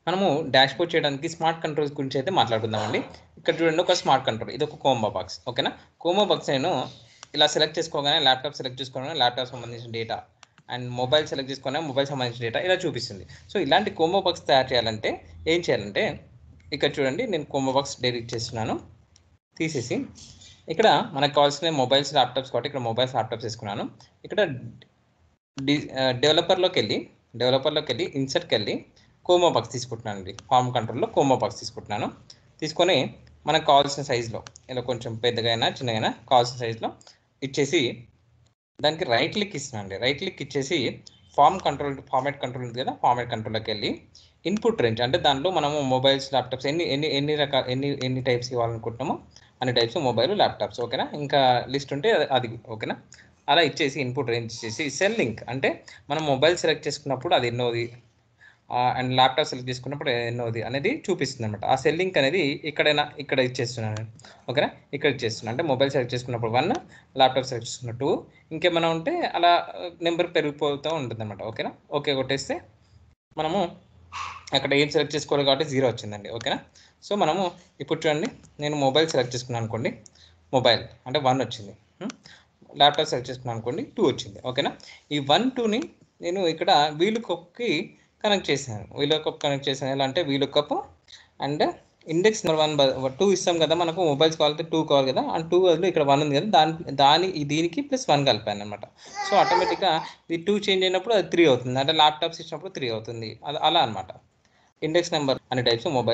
మనము డాష్‌బోర్డ్ చేయడానికి smart controls గురించి అయితే మాట్లాడుకుందామండి. ఇక్కడ చూడండి ఒక స్మార్ట్ కంట్రోల్. ఇదొక కోంబో బాక్స్. ఓకేనా? కోంబో బాక్స్ నేను ఇలా సెలెక్ట్ చేసుకోగానే ల్యాప్‌టాప్ సెలెక్ట్ చేసుకోగానే ల్యాప్‌టాప్ సంబంధించిన డేటా అండ్ మొబైల్ సెలెక్ట్ చేసుకోగానే మొబైల్ సంబంధించిన డేటా ఇలా చూపిస్తుంది. సో, ఇలాంటి కోంబో బాక్స్ తయారు చేయాలంటే ఏం చేయాలంటే ఇక్కడ చూడండి నేను కోంబో బాక్స్ డిలీట్ చేస్తున్నాను. తీసేసి ఇక్కడ మనకు కావాల్సిన మొబైల్స్, ల్యాప్‌టాప్స్ కాబట్టి ఇక్కడ మొబైల్స్, ల్యాప్‌టాప్స్ తీసుకున్నాను. ఇక్కడ డెవలపర్‌లోకెళ్ళి ఇన్సర్ట్‌కెళ్ళి కోమో బాక్స్ తీసుకుంటున్నానండి. ఫార్మ్ కంట్రోల్‌లో కోమో బాక్స్ తీసుకుంటున్నాను. తీసుకొని మనకు కావాల్సిన సైజులో ఇలా కొంచెం పెద్దగా అయినా, చిన్నగా అయినా కావాల్సిన సైజులో ఇచ్చేసి దానికి రైట్ క్లిక్ ఇస్తున్నానండి. రైట్ క్లిక్ ఇచ్చేసి ఫార్మాట్ కంట్రోల్ ఉంది కదా! ఫార్మాట్ కంట్రోల్‌లోకెళ్ళి ఇన్పుట్ రేంజ్ అంటే దాంట్లో మనము మొబైల్స్, ల్యాప్‌టాప్స్ ఎన్ని టైప్స్ ఇవ్వాలనుకుంటున్నామో అన్ని టైప్స్ మొబైల్, ల్యాప్‌టాప్స్ ఓకేనా? ఇంకా లిస్ట్ ఉంటే అది ఓకేనా? అలా ఇచ్చేసి ఇన్పుట్ రేంజ్ ఇచ్చేసి సెల్ లింక్ అంటే మనం మొబైల్ సెలెక్ట్ చేసుకున్నప్పుడు అది ఎన్నోది అండ్ ల్యాప్‌టాప్ సెలెక్ట్ చేసుకున్నప్పుడు ఎన్నోది అనేది చూపిస్తుందనమాట. ఆ సెల్ లింక్ అనేది ఇక్కడ ఇచ్చేస్తున్నాను. ఓకేనా? ఇక్కడ ఇచ్చేస్తున్నా. అంటే మొబైల్ సెలెక్ట్ చేసుకున్నప్పుడు 1, ల్యాప్‌టాప్ సెలెక్ట్ చేసుకున్న 2 ఇంకేమైనా ఉంటే అలా నెంబర్ పెరిగిపోతూ ఉంటుందనమాట. ఓకేనా? ఓకే కొట్టేస్తే మనము అక్కడ ఏం సెలెక్ట్ చేసుకోవాలి కాబట్టి 0 వచ్చిందండి. ఓకేనా? సో, మనము ఇప్పుడు చూడండి నేను మొబైల్ సెలెక్ట్ చేసుకున్నాను అనుకోండి. మొబైల్ అంటే 1 వచ్చింది. ల్యాప్‌టాప్ సెలెక్ట్ చేసుకున్నాను అనుకోండి 2 వచ్చింది. ఓకేనా? ఈ 1, 2ని నేను ఇక్కడ వీలుకప్‌కి కనెక్ట్ చేశాను. ఎలా అంటే వీలుకప్ అండ్ ఇండెక్స్ నెంబర్ 2 ఇస్తాం కదా! మనకు మొబైల్స్ కావాలంటే 2 కావాలి కదా! అండ్ 2 బదులు ఇక్కడ 1 ఉంది కదా! దీనికి ప్లస్ 1 కలిపాననమాట. సో, ఆటోమేటిక్‌గా ఈ 2 చేంజ్ అయినప్పుడు అది 3 అవుతుంది. అంటే ల్యాప్‌టాప్స్ ఇచ్చినప్పుడు 3 అవుతుంది. అలా అన్నమాట. ఇండెక్స్ నెంబర్ అనే టైప్స్ మొబైల్